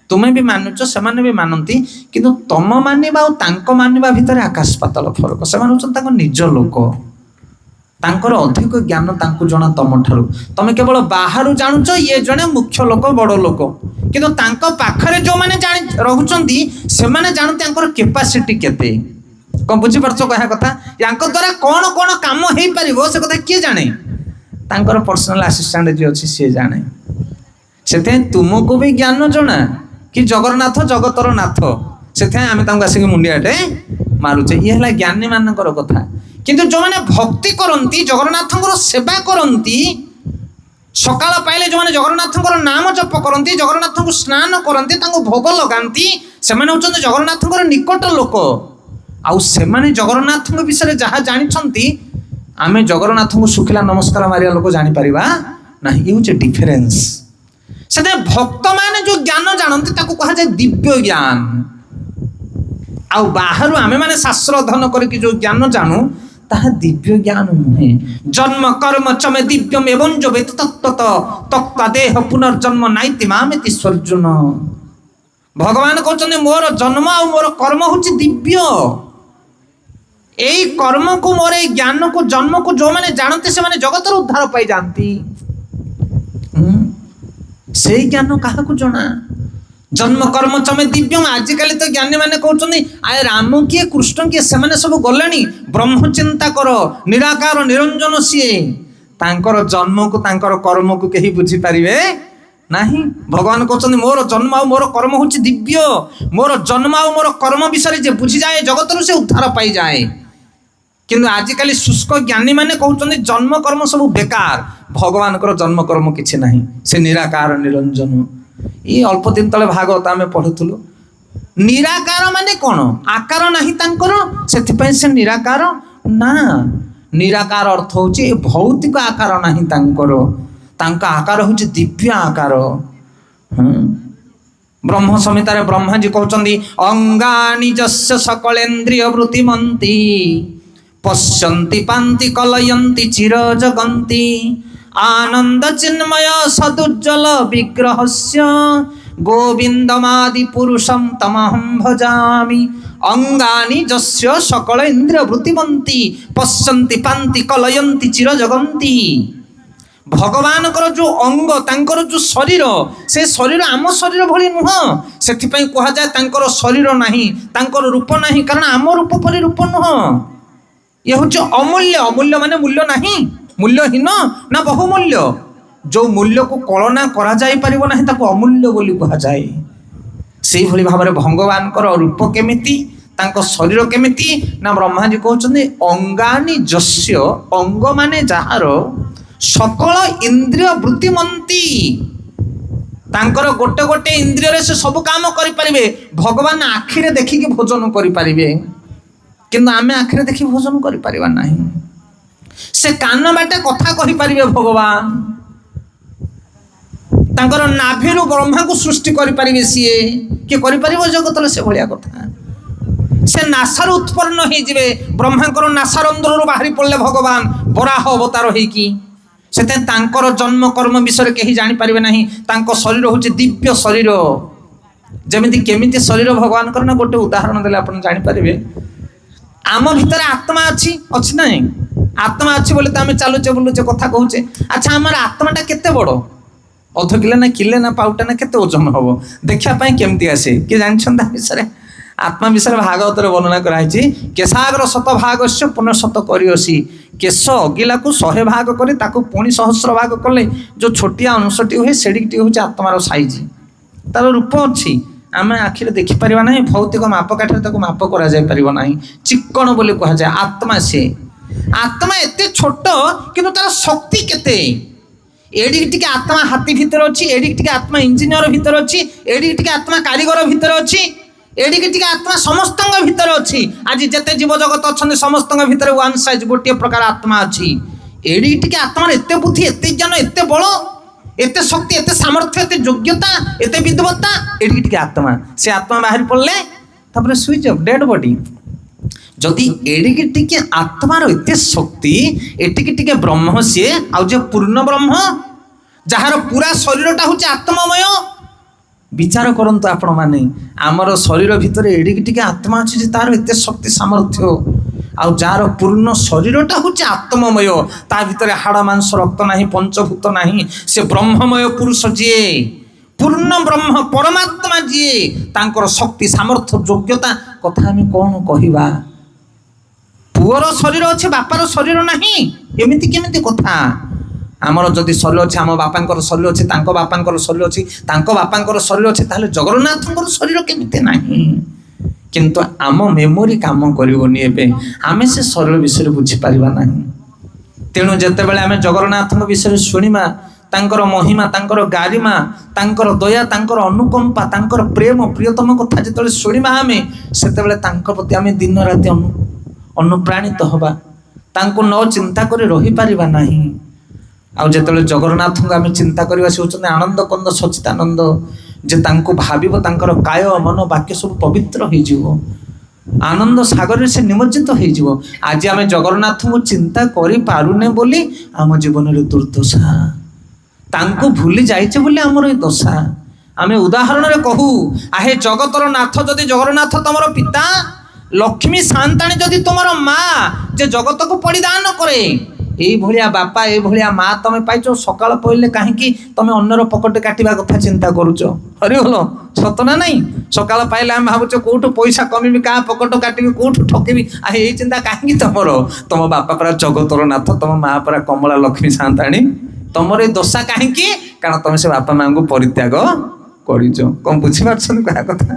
ତୁମେ ବି ମାନୁଛ, ସେମାନେ ବି ମାନନ୍ତି, କିନ୍ତୁ ତମ ମାନିବା ଆଉ ତାଙ୍କ ମାନିବା ଭିତରେ ଆକାଶ ପାତାଳ ଫରକ। ସେମାନେ ହେଉଛନ୍ତି ତାଙ୍କ ନିଜ ଲୋକ, ତାଙ୍କର ଅଧିକ ଜ୍ଞାନ ତାଙ୍କୁ ଜଣା ତମଠାରୁ। ତମେ କେବଳ ବାହାରୁ ଜାଣୁଛ ଇଏ ଜଣେ ମୁଖ୍ୟ ଲୋକ, ବଡ଼ ଲୋକ, କିନ୍ତୁ ତାଙ୍କ ପାଖରେ ଯେଉଁମାନେ ରହୁଛନ୍ତି ସେମାନେ ଜାଣନ୍ତି ତାଙ୍କର କେପାସିଟି କେତେ। କ'ଣ ବୁଝିପାରୁଛ କହିବା କଥା? ୟାଙ୍କ ଦ୍ୱାରା କ'ଣ କ'ଣ କାମ ହେଇପାରିବ ସେ କଥା କିଏ ଜାଣେ? ତାଙ୍କର ପର୍ସନାଲ ଆସିଷ୍ଟାଣ୍ଟ ଯିଏ ଅଛି ସିଏ ଜାଣେ। ସେଥିପାଇଁ ତୁମକୁ ବି ଜ୍ଞାନ ଜଣା କି ଜଗନ୍ନାଥ ଜଗତର ନାଥ, ସେଥିପାଇଁ ଆମେ ତାଙ୍କୁ ଆସିକି ମୁଣ୍ଡିଆଟେ ମାରୁଛେ। ଇଏ ହେଲା ଜ୍ଞାନୀ ମାନଙ୍କର କଥା। କିନ୍ତୁ ଯେଉଁମାନେ ଭକ୍ତି କରନ୍ତି, ଜଗନ୍ନାଥଙ୍କର ସେବା କରନ୍ତି, ସକାଳ ପାଇଲେ ଯେଉଁମାନେ ଜଗନ୍ନାଥଙ୍କର ନାମ ଜପ କରନ୍ତି, ଜଗନ୍ନାଥଙ୍କୁ ସ୍ନାନ କରନ୍ତି, ତାଙ୍କୁ ଭୋଗ ଲଗାନ୍ତି, ସେମାନେ ହେଉଛନ୍ତି ଜଗନ୍ନାଥଙ୍କର ନିକଟ ଲୋକ। ଆଉ ସେମାନେ ଜଗନ୍ନାଥଙ୍କ ବିଷୟରେ ଯାହା ଜାଣିଛନ୍ତି, ଆମେ ଜଗନ୍ନାଥଙ୍କୁ ଶୁଖିଲା ନମସ୍କାର ମାରିବା ଲୋକ ଜାଣିପାରିବା ନାହିଁ। ଇଏ ହେଉଛି ଡିଫରେନ୍ସ। ସେଥିପାଇଁ ଭକ୍ତମାନେ ଯେଉଁ ଜ୍ଞାନ ଜାଣନ୍ତି ତାକୁ କୁହାଯାଏ ଦିବ୍ୟ ଜ୍ଞାନ। ଆଉ ବାହାରୁ ଆମେମାନେ ଶାସ୍ତ୍ର ଅଧ୍ୟୟନ କରିକି ଯେଉଁ ଜ୍ଞାନ ଜାଣୁ ତାହା ଦିବ୍ୟ ଜ୍ଞାନ ନୁହେଁ। ଜନ୍ମ କର୍ମ ଚମେ ଦିବ୍ୟମ୍ ଏବଂ ଯୋବେତ ତତ୍ତ୍ୱତ ତକ୍ତା ଦେହ ପୁନର୍ଜନ୍ମ ନାଇତି ମାମେତି ସ୍ୱର୍ଜୁନ। ଭଗବାନ କହୁଛନ୍ତି ମୋର ଜନ୍ମ ଆଉ ମୋର କର୍ମ ହେଉଛି ଦିବ୍ୟ। ଏଇ କର୍ମକୁ, ମୋର ଏଇ ଜ୍ଞାନକୁ, ଜନ୍ମକୁ ଯେଉଁମାନେ ଜାଣନ୍ତି ସେମାନେ ଜଗତର ଉଦ୍ଧାର ପାଇଯାଆନ୍ତି। ସେଇ ଜ୍ଞାନ କାହାକୁ ଜଣା? ଜନ୍ମ କର୍ମ ଚମେ ଦିବ୍ୟମ। ଆଜିକାଲି ତ ଜ୍ଞାନୀ ମାନେ କହୁଛନ୍ତି ଆଏ ରାମ କିଏ କୃଷ୍ଣ କିଏ ସେମାନେ ସବୁ ଗଲେଣି, ବ୍ରହ୍ମ ଚିନ୍ତା କର, ନିରାକାର ନିରଞ୍ଜନ ସିଏ। ତାଙ୍କର ଜନ୍ମକୁ ତାଙ୍କର କର୍ମକୁ କେହି ବୁଝିପାରିବେ ନାହିଁ। ଭଗବାନ କହୁଛନ୍ତି ମୋର ଜନ୍ମ ଆଉ ମୋର କର୍ମ ହେଉଛି ଦିବ୍ୟ। ମୋର ଜନ୍ମ ଆଉ ମୋର କର୍ମ ବିଷୟରେ ଯେ ବୁଝିଯାଏ ଜଗତରୁ ସେ ଉଦ୍ଧାର ପାଇଯାଏ। କିନ୍ତୁ ଆଜିକାଲି ଶୁଷ୍କ ଜ୍ଞାନୀ ମାନେ କହୁଛନ୍ତି ଜନ୍ମ କର୍ମ ସବୁ ବେକାର, ଭଗବାନଙ୍କର ଜନ୍ମ କର୍ମ କିଛି ନାହିଁ, ସେ ନିରାକାର ନିରଞ୍ଜନ। ଏଇ ଅଳ୍ପ ଦିନ ତଳେ ଭାଗବତ ଆମେ ପଢୁଥିଲୁ। ନିରାକାର ମାନେ କ'ଣ? ଆକାର ନାହିଁ ତାଙ୍କର, ସେଥିପାଇଁ ସେ ନିରାକାର ନା। ନିରାକାର ଅର୍ଥ ହେଉଛି ଭୌତିକ ଆକାର ନାହିଁ ତାଙ୍କର, ତାଙ୍କ ଆକାର ହେଉଛି ଦିବ୍ୟ ଆକାର। ବ୍ରହ୍ମ ସଂହିତାରେ ବ୍ରହ୍ମାଜୀ କହୁଛନ୍ତି ଅଙ୍ଗାନି ଯସ୍ୟ ସକଳେନ୍ଦ୍ରିୟ ବୃତ୍ତିମନ୍ତି ପଶ୍ୟନ୍ତି ପାନ୍ତି କଲୟନ୍ତି ଚିର ଜଗନ୍ତି ଆନନ୍ଦ ଚିନ୍ମୟ ସଦୁଜ୍ଜଳ ବିଗ୍ରହସ୍ୟ ଗୋବିନ୍ଦମାଦି ପୁରୁଷಂ ତମହଂ ଭଜାମି। ଅଙ୍ଗାନି ଯସ୍ୟ ସକଳ ଇନ୍ଦ୍ରିୟ ବୃତ୍ତିମନ୍ତି ପଶ୍ୟନ୍ତି ପାନ୍ତି କଲୟନ୍ତି ଚିର ଜଗନ୍ତି। ଭଗବାନଙ୍କର ଯେଉଁ ଅଙ୍ଗ, ତାଙ୍କର ଯେଉଁ ଶରୀର, ସେ ଶରୀର ଆମ ଶରୀର ଭଳି ନୁହଁ। ସେଥିପାଇଁ କୁହାଯାଏ ତାଙ୍କର ଶରୀର ନାହିଁ, ତାଙ୍କର ରୂପ ନାହିଁ, କାରଣ ଆମ ରୂପ ପରି ରୂପ ନୁହଁ। ଇଏ ହେଉଛି ଅମୂଲ୍ୟ। ଅମୂଲ୍ୟ ମାନେ ମୂଲ୍ୟ ନାହିଁ, ମୂଲ୍ୟହୀନ ନା ବହୁମୂଲ୍ୟ। ଯେଉଁ ମୂଲ୍ୟକୁ କଳନା କରାଯାଇପାରିବ ନାହିଁ ତାକୁ ଅମୂଲ୍ୟ ବୋଲି କୁହାଯାଏ। ସେଇଭଳି ଭାବରେ ଭଗବାନଙ୍କର ରୂପ କେମିତି, ତାଙ୍କ ଶରୀର କେମିତି ନା ବ୍ରହ୍ମାଜୀ କହୁଛନ୍ତି ଅଙ୍ଗାନି ଯସ୍ୟ, ଅଙ୍ଗ ମାନେ ଯାହାର, ସକଳ ଇନ୍ଦ୍ରିୟ ବୃତ୍ତିମନ୍ତି, ତାଙ୍କର ଗୋଟେ ଗୋଟେ ଇନ୍ଦ୍ରିୟରେ ସେ ସବୁ କାମ କରିପାରିବେ। ଭଗବାନ ଆଖିରେ ଦେଖିକି ଭୋଜନ କରିପାରିବେ, କିନ୍ତୁ ଆମେ ଆଖିରେ ଦେଖି ଭୋଜନ କରିପାରିବା ନାହିଁ। ସେ କାନ ବାଟେ କଥା କହିପାରିବେ ଭଗବାନ, ତାଙ୍କର ନାଭିରୁ ବ୍ରହ୍ମାକୁ ସୃଷ୍ଟି କରିପାରିବେ ସିଏ। କିଏ କରିପାରିବ ଜଗତରେ ସେଭଳିଆ କଥା? ସେ ନାସାରୁ ଉତ୍ପନ୍ନ ହେଇଯିବେ, ବ୍ରହ୍ମାଙ୍କର ନାସାରନ୍ଧ୍ରରୁ ବାହାରି ପଡ଼ିଲେ ଭଗବାନ ବରାହ ଅବତାର ହେଇକି। ସେଥିପାଇଁ ତାଙ୍କର ଜନ୍ମ କର୍ମ ବିଷୟରେ କେହି ଜାଣିପାରିବେ ନାହିଁ। ତାଙ୍କ ଶରୀର ହେଉଛି ଦିବ୍ୟ ଶରୀର। ଯେମିତି କେମିତି ଶରୀର ଭଗବାନଙ୍କର ନା, ଗୋଟେ ଉଦାହରଣ ଦେଲେ ଆପଣ ଜାଣିପାରିବେ। ଆମ ଭିତରେ ଆତ୍ମା ଅଛି, ଅଛି ନାହିଁ? ଆତ୍ମା ଅଛି ବୋଲି ତ ଆମେ ଚାଲୁଛେ ବୁଲୁଛେ କଥା କହୁଛେ। ଆଚ୍ଛା, ଆମର ଆତ୍ମାଟା କେତେ ବଡ଼? ଅଧ କିଲେ ନା କିଲେ ନା ପାଉଟା ନା କେତେ ଓଜନ ହବ? ଦେଖିବା ପାଇଁ କେମିତି ଆସେ? କିଏ ଜାଣିଛନ୍ତି ତା ବିଷୟରେ? ଆତ୍ମା ବିଷୟରେ ଭାଗବତରେ ବର୍ଣ୍ଣନା କରାଯାଇଛି। କେଶାଗ୍ର ଶତ ଭାଗସ୍ୟ ପୁନଃ କରିଅସି। କେଶ ଅଗିଲାକୁ 100 ଭାଗ କରି ତାକୁ ପୁଣି ସହସ୍ର ଭାଗ କଲେ ଯେଉଁ ଛୋଟିଆ ଅଂଶଟି ହୁଏ ସେଡ଼ିକି ହେଉଛି ଆତ୍ମାର ସାଇଜ। ତାର ରୂପ ଅଛି, ଆମେ ଆଖିରେ ଦେଖିପାରିବା ନାହିଁ। ଭୌତିକ ମାପକାଠିରେ ତାକୁ ମାପ କରାଯାଇପାରିବ ନାହିଁ। ଚିକ୍କଣ ବୋଲି କୁହାଯାଏ ଆତ୍ମା। ସେ ଆତ୍ମା ଏତେ ଛୋଟ, କିନ୍ତୁ ତାର ଶକ୍ତି କେତେ! ଏଡ଼ିକି ଟିକେ ଆତ୍ମା ହାତୀ ଭିତରେ ଅଛି, ଏଡ଼ିକି ଟିକେ ଆତ୍ମା ଇଞ୍ଜିନିୟର ଭିତରେ ଅଛି, ଏଡ଼ିକି ଟିକେ ଆତ୍ମା କାରିଗର ଭିତରେ ଅଛି, ଏଡ଼ିକି ଟିକେ ଆତ୍ମା ସମସ୍ତଙ୍କ ଭିତରେ ଅଛି। ଆଜି ଯେତେ ଜୀବଜଗତ ଅଛନ୍ତି ସମସ୍ତଙ୍କ ଭିତରେ ୱାନ୍ ସାଇଜ୍ ଗୋଟିଏ ପ୍ରକାର ଆତ୍ମା ଅଛି। ଏଡ଼ିକି ଟିକେ ଆତ୍ମାର ଏତେ ବୁଦ୍ଧି, ଏତେ ଜ୍ଞାନ, ଏତେ ବଳ, ଏତେ ଶକ୍ତି, ଏତେ ସାମର୍ଥ୍ୟ, ଏତେ ଯୋଗ୍ୟତା, ଏତେ ବିଦ୍ବତ୍ତା। ଏଡ଼ିକି ଟିକେ ଆତ୍ମା, ସେ ଆତ୍ମା ବାହାରି ପଡ଼ିଲେ ତାପରେ ସୁଇଚ୍ ଅଫ୍, ଡେଡ୍ ବଡି। ଯଦି ଏଡ଼ିକି ଟିକେ ଆତ୍ମାର ଏତେ ଶକ୍ତି, ଏଟିକି ଟିକେ ବ୍ରହ୍ମ ସିଏ, ଆଉ ଯେ ପୂର୍ଣ୍ଣ ବ୍ରହ୍ମ, ଯାହାର ପୁରା ଶରୀରଟା ହେଉଛି ଆତ୍ମମୟ। ବିଚାର କରନ୍ତୁ ଆପଣମାନେ, ଆମର ଶରୀର ଭିତରେ ଏଡ଼ିକି ଟିକେ ଆତ୍ମା ଅଛି ଯେ ତାର ଏତେ ଶକ୍ତି ସାମର୍ଥ୍ୟ, ଆଉ ଯାହାର ପୂର୍ଣ୍ଣ ଶରୀରଟା ହେଉଛି ଆତ୍ମମୟ, ତା ଭିତରେ ହାଡ଼ ମାଂସ ରକ୍ତ ନାହିଁ, ପଞ୍ଚଭୂତ ନାହିଁ, ସେ ବ୍ରହ୍ମମୟ ପୁରୁଷ ଯିଏ, ପୂର୍ଣ୍ଣ ବ୍ରହ୍ମ ପରମାତ୍ମା ଯିଏ, ତାଙ୍କର ଶକ୍ତି ସାମର୍ଥ୍ୟ ଯୋଗ୍ୟତା କଥା ଆମେ କ'ଣ କହିବା? ପୁଅର ଶରୀର ଅଛି, ବାପାର ଶରୀର ନାହିଁ, ଏମିତି କେମିତି କଥା? ଆମର ଯଦି ଶରୀର ଅଛି, ଆମ ବାପାଙ୍କର ଶରୀର ଅଛି, ତାଙ୍କ ବାପାଙ୍କର ଶରୀର ଅଛି, ତାଙ୍କ ବାପାଙ୍କର ଶରୀର ଅଛି, ତାହେଲେ ଜଗନ୍ନାଥଙ୍କର ଶରୀର କେମିତି ନାହିଁ? କିନ୍ତୁ ଆମ ମେମୋରି କାମ କରିବନି। ଏବେ ଆମେ ସେ ଶରୀର ବିଷୟରେ ବୁଝିପାରିବା ନାହିଁ। ତେଣୁ ଯେତେବେଳେ ଆମେ ଜଗନ୍ନାଥଙ୍କ ବିଷୟରେ ଶୁଣିବା, ତାଙ୍କର ମହିମା, ତାଙ୍କର ଗାରିମା, ତାଙ୍କର ଦୟା, ତାଙ୍କର ଅନୁକମ୍ପା, ତାଙ୍କର ପ୍ରେମ ପ୍ରିୟତମ କଥା ଯେତେବେଳେ ଶୁଣିବା ଆମେ, ସେତେବେଳେ ତାଙ୍କ ପ୍ରତି ଆମେ ଦିନ ରାତି ଅନୁପ୍ରାଣିତ ହେବା। ତାଙ୍କୁ ନ ଚିନ୍ତା କରି ରହିପାରିବା ନାହିଁ। ଆଉ ଯେତେବେଳେ ଜଗନ୍ନାଥଙ୍କୁ ଆମେ ଚିନ୍ତା କରିବା, ସେ ହେଉଛନ୍ତି ଆନନ୍ଦ କନ୍ଦ ସଚ୍ଚିଦାନନ୍ଦ। ଯେ ତାଙ୍କୁ ଭାବିବ, ତାଙ୍କର କାୟ ମନ ବାକ୍ୟ ସବୁ ପବିତ୍ର ହେଇଯିବ, ଆନନ୍ଦ ସାଗରରେ ସେ ନିମଜ୍ଜିତ ହେଇଯିବ। ଆଜି ଆମେ ଜଗନ୍ନାଥଙ୍କୁ ଚିନ୍ତା କରିପାରୁନେ ବୋଲି ଆମ ଜୀବନରେ ଦୁର୍ଦ୍ଦଶା। ତାଙ୍କୁ ଭୁଲି ଯାଇଛେ ବୋଲି ଆମର ଏ ଦଶା। ଆମେ ଉଦାହରଣରେ କହୁ, ଆହେ ଜଗତର ନାଥ ଯଦି ଜଗନ୍ନାଥ ତମର ପିତା, ଲକ୍ଷ୍ମୀ ସାନ୍ତାଣୀ ଯଦି ତୁମର ମା, ଯେ ଜଗତକୁ ପରିଦାନ କରେ, এইଭଳିଆ ବାପା ଏଇଭଳିଆ ମା ତମେ ପାଇଛ, ସକାଳ ପଇଲେ କାହିଁକି ତମେ ଅନ୍ୟର ପକେଟ କାଟିବା କଥା ଚିନ୍ତା କରୁଛ? ହରିବୋଲ, ସତ ନା ନାଇଁ? ସକାଳ ପାଇଲେ ଆମେ ଭାବୁଛ କୋଉଠୁ ପଇସା କମିବି, କାହା ପକେଟ କାଟିବି, କୋଉଠୁ ଠକିବି। ଏଇ ଚିନ୍ତା କାହିଁକି ତମର? ତମ ବାପା ପରା ଜଗତର ନାଥ, ତମ ମା ପରା କମଳା ଲକ୍ଷ୍ମୀ ସାନ୍ତାଣୀ। ତମର ଏଇ ଦଶା କାହିଁକି? କାରଣ ତମେ ସେ ବାପା ମାଙ୍କୁ ପରିତ୍ୟାଗ କରିଛ। କଣ ବୁଝିପାରୁଛନ୍ତି କହିବା କଥା?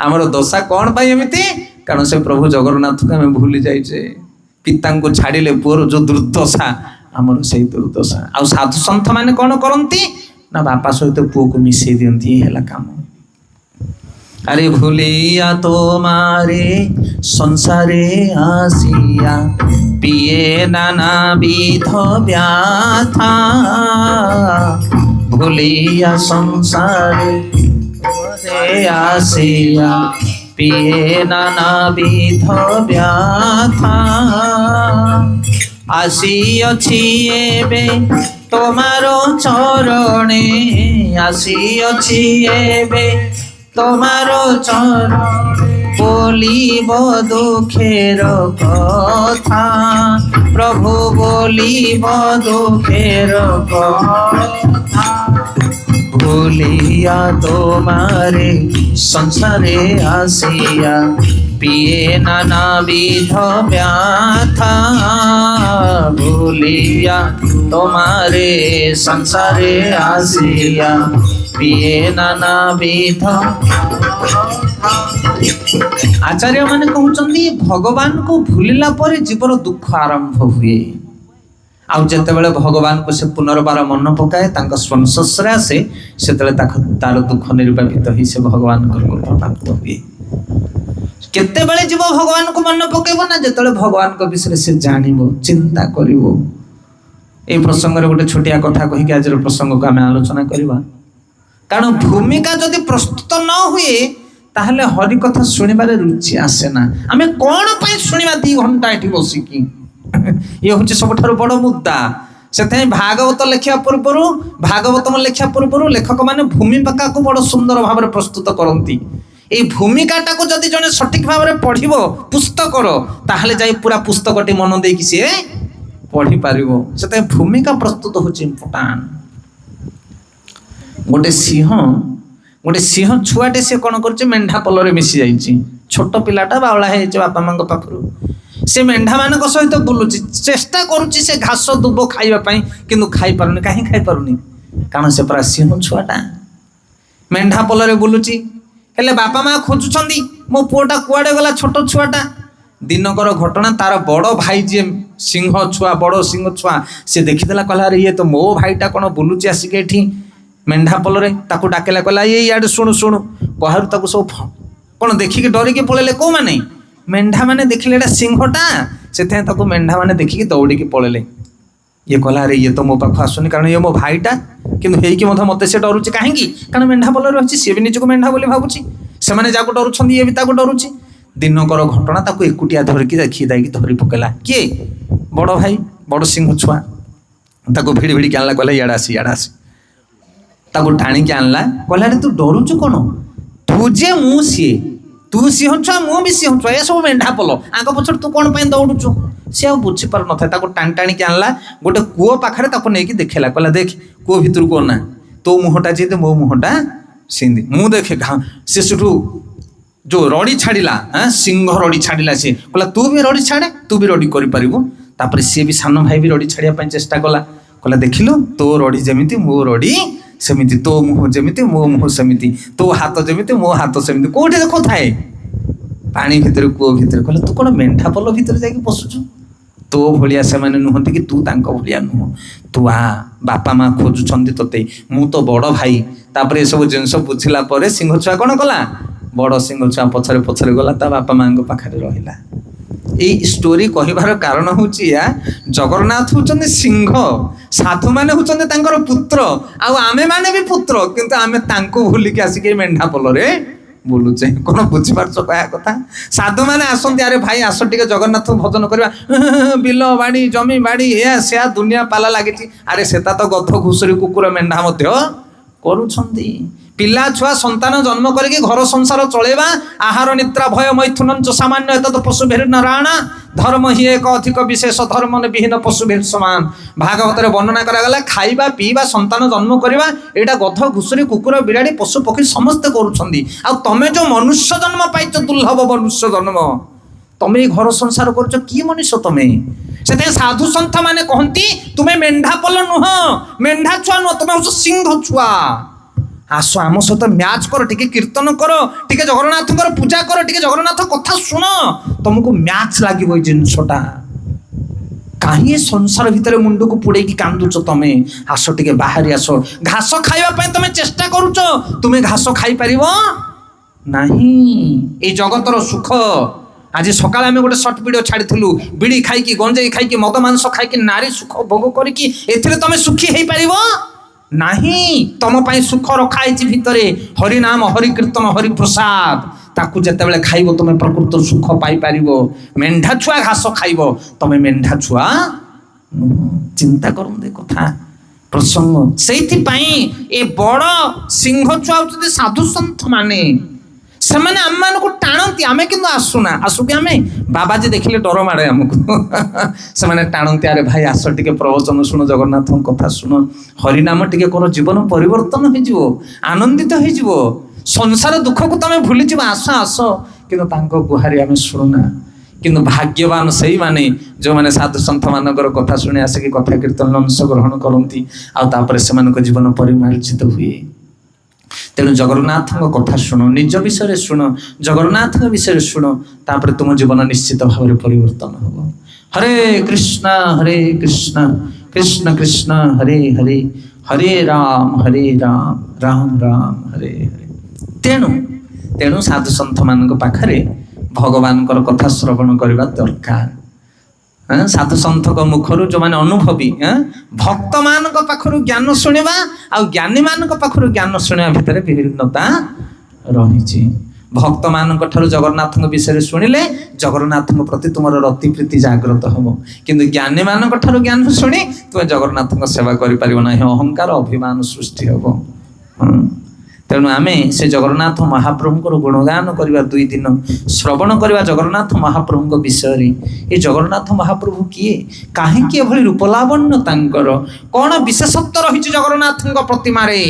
ଆମର ଦଶା କଣ ପାଇଁ ଏମିତି? କାରଣ ସେ ପ୍ରଭୁ ଜଗନ୍ନାଥଙ୍କୁ ଆମେ ଭୁଲି ଯାଇଛେ। ପିତାଙ୍କୁ ଛାଡ଼ିଲେ ପୁଅର ଯୋଉ ଦୁର୍ଦ୍ଦଶା, ଆମର ସେଇ ଦୁର୍ଦ୍ଦଶା। ଆଉ ସାଧୁ ସନ୍ଥ ମାନେ କଣ କରନ୍ତି ନା ବାପା ସହିତ ପୁଅକୁ ମିଶେଇ ଦିଅନ୍ତି। ଏଇ ହେଲା କାମ। আরে ভুলিয়া তোমারে সংসারে আসিয়া পিয়ে নানাবিধ ব্যথা, ভুলিয়া সংসারে আসিয়া পিয়ে নানাবিধ ব্যথা, আসিଅছি এবে তোমার চরণে, আসিଅছি এবে তোমার চরণে, বলিব দুঃখের কথা প্রভু, বলিব দুঃখের কথা। ভুলিয়া তোমারে সংসারে আসিয়া পিয়ে নানাবিধ ব্যথা, ভুলিয়া তোমারে সংসারে আসিয়া পিয়ে নানাবিধ। ଆଚାର୍ଯ୍ୟ ମାନେ କହୁଛନ୍ତି ଭଗବାନଙ୍କୁ ଭୁଲିଲା ପରେ ଜୀବର ଦୁଃଖ ଆରମ୍ଭ ହୁଏ। ଆଉ ଯେତେବେଳେ ଭଗବାନଙ୍କୁ ସେ ପୁନର୍ବାର ମନେ ପକାଏ, ତାଙ୍କ ସ୍ପର୍ଶରେ ଆସେ, ସେତେବେଳେ ତାର ଦୁଃଖ ନିର୍ବାପିତ ହେଇ ସେ ଭଗବାନଙ୍କର କୃପା ପ୍ରାପ୍ତ ହୁଏ। କେତେବେଳେ ଯିବ ଭଗବାନଙ୍କୁ ମନେ ପକେଇବ ନା ଯେତେବେଳେ ଭଗବାନଙ୍କ ବିଷୟରେ ସେ ଜାଣିବ, ଚିନ୍ତା କରିବ। এই ପ୍ରସଙ୍ଗରେ ଗୋଟେ ଛୋଟିଆ କଥା କହିକି ଆଜିର ପ୍ରସଙ୍ଗକୁ ଆମେ ଆଲୋଚନା କରିବା। କାରଣ ଭୂମିକା ଯଦି ପ୍ରସ୍ତୁତ ନ ହୁଏ ତାହେଲେ ହରି କଥା ଶୁଣିବାରେ ରୁଚି ଆସେ ନା। ଆମେ କଣ ପାଇଁ ଶୁଣିବା 2 ଘଣ୍ଟା ଏଠି ବସିକି? ଇଏ ହଉଛି ସବୁଠାରୁ ବଡ଼ ମୁଦ୍ଦା। ସେଥିପାଇଁ ଭାଗବତ ଲେଖିବା ପୂର୍ବରୁ ଲେଖକମାନେ ଭୂମିକାକୁ ବଡ଼ ସୁନ୍ଦର ଭାବରେ ପ୍ରସ୍ତୁତ କରନ୍ତି। এই ଭୂମିକାଟାକୁ ଯଦି ଜଣେ ସଠିକ ଭାବରେ ପଢ଼ିବ ପୁସ୍ତକର, ତାହେଲେ ଯାଇ ପୁରା ପୁସ୍ତକଟି ମନ ଦେଇକି ସିଏ ପଢ଼ିପାରିବ। ସେଥିପାଇଁ ଭୂମିକା ପ୍ରସ୍ତୁତ ହେଉଛି ଇମ୍ପୋର୍ଟାଣ୍ଟ। ଗୋଟେ ସିଂହ ଛୁଆଟେ ସେ କଣ କରୁଛି, ମେଣ୍ଢା ପଲରେ ମିଶି ଯାଇଛି। ଛୋଟ ପିଲାଟା ବାଉଳା ହେଇଯାଇଛି ବାପା ମାଙ୍କ ପାଖରୁ। ସେ ମେଣ୍ଢା ମାନଙ୍କ ସହିତ ବୁଲୁଛି, ଚେଷ୍ଟା କରୁଛି ସେ ଘାସ ଦୁବ ଖାଇବା ପାଇଁ, କିନ୍ତୁ ଖାଇପାରୁନି। କାହିଁ ଖାଇପାରୁନି? କାରଣ ସେ ପୁରା ସିଂହ ଛୁଆଟା ମେଣ୍ଢା ପଲରେ ବୁଲୁଛି। ହେଲେ ବାପା ମା ଖୋଜୁଛନ୍ତି ମୋ ପୁଅଟା କୁଆଡ଼େ ଗଲା, ଛୋଟ ଛୁଆଟା। ଦିନକର ଘଟଣା, ତାର ବଡ଼ ଭାଇ ଯିଏ ସିଂହ ଛୁଆ, ବଡ଼ ସିଂହ ଛୁଆ, ସେ ଦେଖିଦେଲା, କହିଲା ଆରେ ଇଏ ତ ମୋ ଭାଇଟା କଣ ବୁଲୁଛି ଆସିକି ଏଠି ମେଣ୍ଢା ପଲରେ। ତାକୁ ଡାକିଲା, କହିଲା ଏଇ ଇଆଡ଼େ ଶୁଣୁ ଶୁଣୁ। ବାହାରୁ ତାକୁ ସବୁ କଣ ଦେଖିକି ଡରିକି ପଳେଇଲେ। କୋଉମାନେ? ମେଣ୍ଢା ମାନେ ଦେଖିଲେ ଏଇଟା ସିଂହଟା, ସେଥିପାଇଁ ତାକୁ ମେଣ୍ଢା ମାନେ ଦେଖିକି ଦୌଡ଼ିକି ପଳେଇଲେ। ଇଏ କହିଲା ଆରେ ଇଏ ତ ମୋ ପାଖକୁ ଆସୁନି, କାରଣ ଇଏ ମୋ ଭାଇଟା, କିନ୍ତୁ ହେଇକି ମଧ୍ୟ ମତେ ସେ ଡରୁଛି। କାହିଁକି? କାରଣ ମେଣ୍ଢା ପଲରେ ରହିଛି, ସିଏ ବି ନିଜକୁ ମେଣ୍ଢା ବୋଲି ଭାବୁଛି। ସେମାନେ ଯାହାକୁ ଡରୁଛନ୍ତି ଇଏ ବି ତାକୁ ଡରୁଛି। ଦିନକର ଘଟଣା, ତାକୁ ଏକୁଟିଆ ଧରିକି ଦେଇକି ଧରି ପକେଇଲା। କିଏ? ବଡ଼ ଭାଇ, ବଡ଼ ସିଂହ ଛୁଆ। ତାକୁ ଭିଡ଼ି ଭିଡ଼ିକି ଆଣିଲା, କହିଲା ଇଆଡ଼େ ଆସି, ଇଆଡ଼େ ଆସି। ତାକୁ ଟାଣିକି ଆଣିଲା, କହିଲା ଆରେ ତୁ ଡରୁଛୁ କଣ? ତୁ ଯେ ମୁଁ ସିଏ, ତୁ ସିଂହ ଛୁଆ, ମୁଁ ବି ସିଂହ ଛୁଆ, ଏସବୁ ମେଣ୍ଢା ପଲ, ଆଙ୍କ ପଛରେ ତୁ କଣ ପାଇଁ ଦୌଡୁଛୁ? ସେ ଆଉ ବୁଝିପାରୁନଥାଏ। ତାକୁ ଟାଣିକି ଆଣିଲା, ଗୋଟେ କୂଅ ପାଖରେ ତାକୁ ନେଇକି ଦେଖେଇଲା, କହିଲା ଦେଖ କୂଅ ଭିତରକୁ ଅନା, ତୋ ମୁହଁଟା ଯେମିତି ମୋ ମୁହଁଟା ସେମିତି, ମୁଁ ଦେଖେ। ସେ ସେଠୁ ଯୋଉ ରଡ଼ି ଛାଡ଼ିଲା, ସିଂହ ରଡ଼ି ଛାଡ଼ିଲା। ସେ କହିଲା ତୁ ବି ରଡ଼ି ଛାଡ଼େ, ତୁ ବି ରଡ଼ି କରିପାରିବୁ। ତାପରେ ସିଏ ବି ସାନ ଭାଇ ବି ରଡ଼ି ଛାଡ଼ିବା ପାଇଁ ଚେଷ୍ଟା କଲା। କହିଲା ଦେଖିଲୁ, ତୋ ରଡ଼ି ଯେମିତି ମୋ ରଡ଼ି ସେମିତି, ତୋ ମୁହଁ ଯେମିତି ମୋ ମୁହଁ ସେମିତି, ତୋ ହାତ ଯେମିତି ମୋ ହାତ ସେମିତି। କୋଉଠି ଦେଖୁଥାଏ? ପାଣି ଭିତରେ, କୂଅ ଭିତରେ। କହିଲା ତୁ କଣ ମେଣ୍ଢା ପଲ ଭିତରେ ଯାଇକି ପଶୁଛୁ? ତୋ ଭଳିଆ ସେମାନେ ନୁହନ୍ତି କି ତୁ ତାଙ୍କ ଭଳିଆ ନୁହଁ। ତୁ ବାପା ମା ଖୋଜୁଛନ୍ତି ତୋତେ, ମୁଁ ତ ବଡ଼ ଭାଇ। ତାପରେ ଏସବୁ ଜିନିଷ ବୁଝିଲା ପରେ ସିଂହ ଛୁଆ କଣ କଲା? ବଡ଼ ସିଂହ ଛୁଆ ପଛରେ ପଛରେ ଗଲା, ତା ବାପା ମାଙ୍କ ପାଖରେ ରହିଲା। এই ଷ୍ଟୋରି କହିବାର କାରଣ ହେଉଛି ଏହା, ଜଗନ୍ନାଥ ହେଉଛନ୍ତି ସିଂହ, ସାଧୁମାନେ ହେଉଛନ୍ତି ତାଙ୍କର ପୁତ୍ର, ଆଉ ଆମେମାନେ ବି ପୁତ୍ର, କିନ୍ତୁ ଆମେ ତାଙ୍କୁ ଭୁଲିକି ଆସିକି ମେଣ୍ଢା ପଲରେ ବୁଲୁଛେ। କଣ ବୁଝିପାରୁଛ କହିବା କଥା? ସାଧୁମାନେ ଆସନ୍ତି, ଆରେ ଭାଇ ଆସ ଟିକେ ଜଗନ୍ନାଥଙ୍କୁ ଭଜନ କରିବା, ବିଲ ବାଡ଼ି ଜମି ବାଡ଼ି ଏୟା ସେୟା ଦୁନିଆ ପାଲା ଲାଗିଛି। ଆରେ ସେଟା ତ ଗଧ ଘୁଷୁରି କୁକୁର ମେଣ୍ଢା ମଧ୍ୟ କରୁଛନ୍ତି। ପିଲା ଛୁଆ ସନ୍ତାନ ଜନ୍ମ କରିକି ଘର ସଂସାର ଚଳେଇବା, ଆହାର ନିଦ୍ରା ଭୟ ମୈଥୁନ ସାମାନ୍ୟ ଏତତ ପଶୁ ଭେରି ନାରାୟଣ, धर्म ही एक अधिक विशेष धर्म विहीन पशु भी समान भागवत वर्णना करागला खाइबा पीवा संतान जन्म करवा एटा गध घुसुरी कुकुर बिराड़ी पशु पक्षी समस्ते करुछंदी आ तमे जो मनुष्य जन्म पाइछ दुर्लभ मनुष्य जन्म तमे घर संसार करछ की मनुष्य तमे से साधु संत माने कहती तुम्हें मेंढा पल नुह मेंढा छुआ नुह तुम्हें सिंह छुआ आस आम सहित मैच कर टिके कीर्तन कर टिके जगन्नाथ पूजा कर टिके जगन्नाथ कथा शुण तुमको मैच लगे जिनसटा कहीं संसार भितर मुंड को पुड़े कांदुच तमे आस टिके बाहरी आस घास खाइबा तुम चेष्टा करुच तुम्हें घास खाई पार नहीं जगतर सुख आज सकाल आम गोटे सर्ट वीडियो छाड़ू बीड़ी खाई गंजेई खाई मद मांस खाई नारी सुख भोग करके तुम सुखी हो पार नहीं तुम पाई सुख रखाई भितरे हरि नाम हरि कीर्तन हरि प्रसाद ताकू जिते खाइब तुम प्रकृत सुख पाई पार मेंढा छुआ घास खाइब तुम मेंढा छुआ चिंता करते कथा प्रसंग से बड़ सिंह छुआ होती साधु सन्थ माने से आम मान को टाणती आमे किंतु आसुना आसुक आमे बाबाजी देखिले डर मारे आमको से टाणती अरे भाई आस टिके प्रवचन शुण जगन्नाथ कथा शुण हरिनाम टिके कर जीवन परिवर्तन हो आनंदित हो संसार दुख को तुम भूली जीव आस आस किंतु गुहारी आम शुणुना किंतु भाग्यवान से माने जो माने साधु सन्थ मानकर कथा शुणी आसिक कथा कीर्तन अंश ग्रहण करती आउ जीवन परिमार्जित हुए तेणु जगन्नाथ कथा शुण निज विषय शुण जगन्नाथ विषय शुण तापर तुम जीवन निश्चित भाव परिवर्तन हो हरे कृष्ण कृष्ण कृष्ण हरे हरे हरे राम राम राम हरे हरे तेणु साधु सन्थ मान पाखरे भगवान कथा श्रवण करने दरकार साधु सन्थ मुखर जो माने अनुभवी भक्त मान पाखर ज्ञान शुणा आ ज्ञानी मान पाखर ज्ञान शुणा भितर विभिन्नता रही भक्त मान जगन्नाथ विषय शुणिले जगन्नाथ प्रति तुम रति प्रीति जागृत हम किंतु ज्ञानी मान ज्ञान शुणी तुम जगन्नाथ सेवा कर अहंकार अभिमान सृष्टि हम तेणु आम से जगन्नाथ महाप्रभुंर गुणगान करवा 2 दिन श्रवण करवा जगन्नाथ महाप्रभु विषय ये जगन्नाथ महाप्रभु किए कहीं एभली रूपलावण्य तांकर कौन विशेषत्व रही जगन्नाथ प्रतिमारे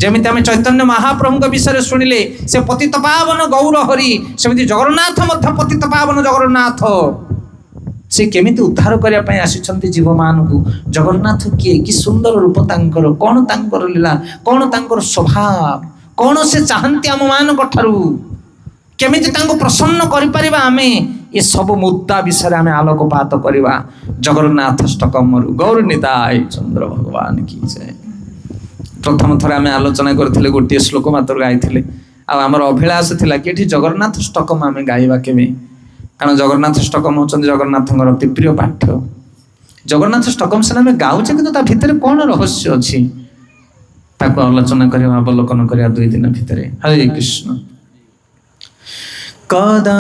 जमिति आम चैतन्य महाप्रभु विषय शुणिले से पतित पावन गौर हरि सेमती जगन्नाथ पतित पावन जगन्नाथ से केमिति उद्धार करने आसी जीव मान को जगन्नाथ किए कि सुंदर रूप तांकर कौन तांकर लीला कौन तांकर स्वभाव कौन से चाहती आम मान केमिति तांको प्रसन्न करिपरिबा आमे ये सब मुद्दा विषय आम आलोकपात करवा जगन्नाथ अष्टकम गौर निताय चंद्र भगवान की जय। प्रथम थर आम आलोचना करथिले गोटे श्लोक मात्र गाइथिले आमर अभिलाष थिला कि जगन्नाथ अष्टकम आम गाइबा केमे कारण जगन्नाथ अष्टकम होचंदी जगन्नाथ अति प्रिय पाठ जगन्नाथ अष्टकम से आम गाउचे कि भितर कौन रहस्य अच्छी ताको आलोचना करवा अवलोकन करवा 2 दिन भितर हरे कृष्ण कदा